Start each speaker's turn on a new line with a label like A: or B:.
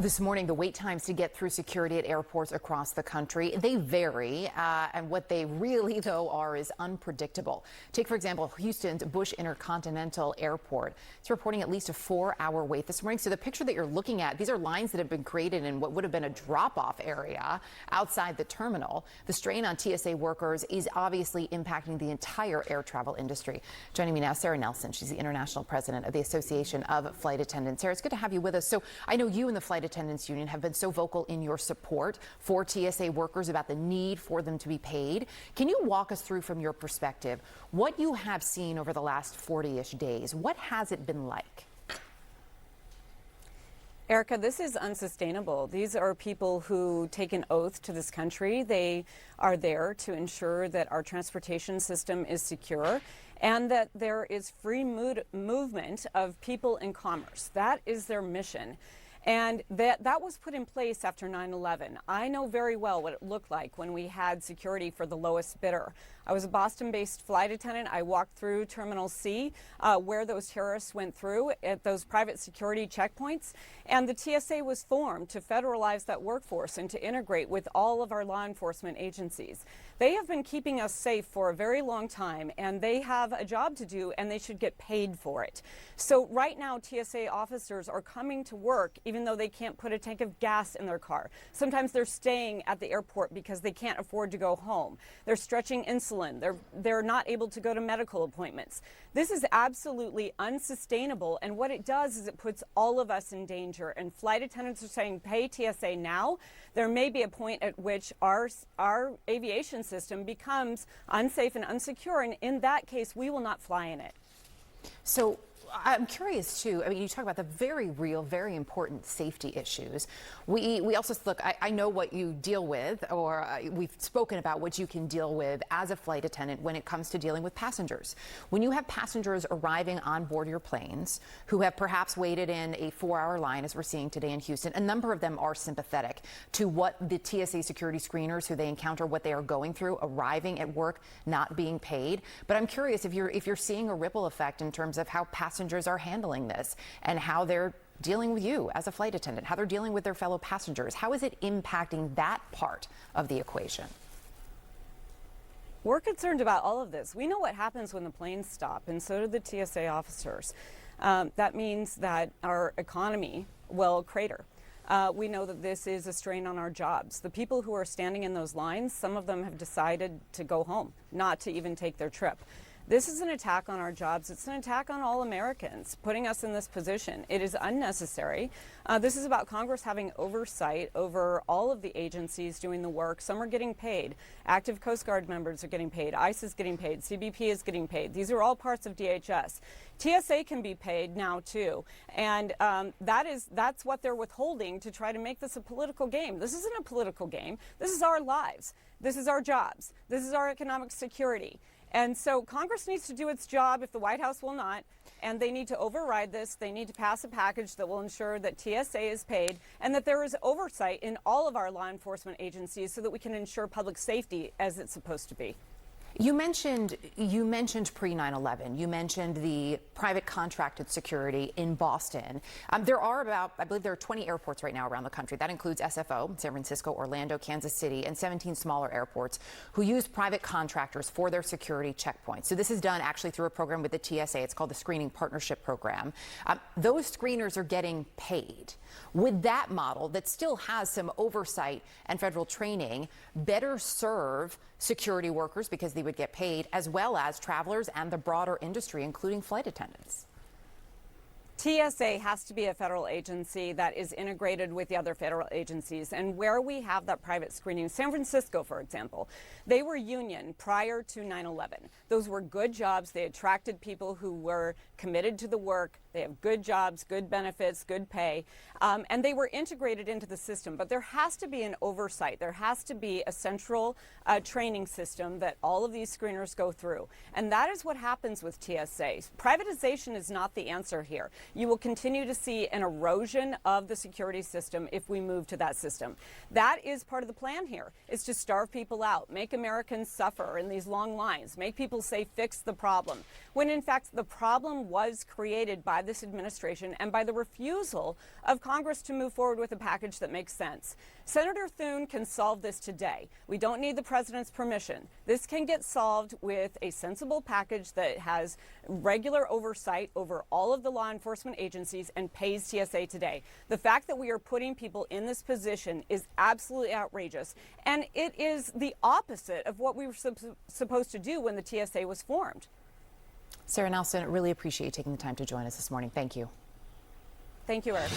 A: This morning, the wait times to get through security at airports across the country, they vary, and what they really, though, are is unpredictable. Take, for example, Houston's Bush Intercontinental Airport. It's reporting at least a 4-hour wait this morning. So the picture that you're looking at, these are lines that have been created in what would have been a drop-off area outside the terminal. The strain on TSA workers is obviously impacting the entire air travel industry. Joining me now, Sara Nelson. She's the international president of the Association of Flight Attendants. Sara, it's good to have you with us. So I know you and the Flight Attendants Union have been so vocal in your support for TSA workers about the need for them to be paid. Can you walk us through, from your perspective, what you have seen over the last 40-ish days? What has it been like?
B: Erica, this is unsustainable. These are people who take an oath to this country. They are there to ensure that our transportation system is secure and that there is free movement of people and commerce. That is their mission. And that was put in place after 9/11. I know very well what it looked like when we had security for the lowest bidder. I was a Boston-based flight attendant. I walked through Terminal C, where those terrorists went through at those private security checkpoints. And the TSA was formed to federalize that workforce and to integrate with all of our law enforcement agencies. They have been keeping us safe for a very long time, and they have a job to do, and they should get paid for it. So right now, TSA officers are coming to work even though they can't put a tank of gas in their car. Sometimes they're staying at the airport because they can't afford to go home. They're stretching insulin. They're not able to go to medical appointments. This is absolutely unsustainable, and what it does is it puts all of us in danger. And flight attendants are saying, pay TSA now. There may be a point at which our aviation system becomes unsafe and unsecure, and in that case, we will not fly in it.
A: So I'm curious, too. I mean, you talk about the very real, very important safety issues. We also look, I know what you deal with, or we've spoken about what you can deal with as a flight attendant when it comes to dealing with passengers. When you have passengers arriving on board your planes who have perhaps waited in a 4-hour line, as we're seeing today in Houston, a number of them are sympathetic to what the TSA security screeners who they encounter, what they are going through, arriving at work, not being paid. But I'm curious if you're seeing a ripple effect in terms of how passengers are handling this and how they're dealing with you as a flight attendant, how they're dealing with their fellow passengers. How is it impacting that part of the equation?
B: We're concerned about all of this. We know what happens when the planes stop, and so do the TSA officers. That means that our economy will crater. We know that this is a strain on our jobs. The people who are standing in those lines, some of them have decided to go home, not to even take their trip. This is an attack on our jobs. It's an attack on all Americans, putting us in this position. It is unnecessary. This is about Congress having oversight over all of the agencies doing the work. Some are getting paid. Active Coast Guard members are getting paid. ICE is getting paid. CBP is getting paid. These are all parts of DHS. TSA can be paid now, too. And that's what they're withholding to try to make this a political game. This isn't a political game. This is our lives. This is our jobs. This is our economic security. And so Congress needs to do its job if the White House will not, and they need to override this. They need to pass a package that will ensure that TSA is paid and that there is oversight in all of our law enforcement agencies so that we can ensure public safety as it's supposed to be.
A: You mentioned pre-9/11. You mentioned the private contracted security in Boston. There are I believe there are 20 airports right now around the country. That includes SFO, San Francisco, Orlando, Kansas City, and 17 smaller airports who use private contractors for their security checkpoints. So this is done actually through a program with the TSA. It's called the Screening Partnership Program. Those screeners are getting paid. Would that model, that still has some oversight and federal training, better serve security workers because they would get paid, as well as travelers and the broader industry, including flight attendants?
B: TSA has to be a federal agency that is integrated with the other federal agencies. And where we have that private screening, San Francisco, for example, they were union prior to 9/11. Those were good jobs. They attracted people who were committed to the work. They have good jobs, good benefits, good pay, and they were integrated into the system. But there has to be an oversight. There has to be a central training system that all of these screeners go through. And that is what happens with TSA. Privatization is not the answer here. You will continue to see an erosion of the security system if we move to that system. That is part of the plan here, is to starve people out, make Americans suffer in these long lines, make people say fix the problem, when in fact the problem was created by this administration and by the refusal of Congress to move forward with a package that makes sense. Senator Thune can solve this today. We don't need the president's permission. This can get solved with a sensible package that has regular oversight over all of the law enforcement agencies and pays TSA today. The fact that we are putting people in this position is absolutely outrageous, and it is the opposite of what we were supposed to do when the TSA was formed.
A: Sara Nelson, really appreciate you taking the time to join us this morning. Thank you.
B: Thank you, Erica.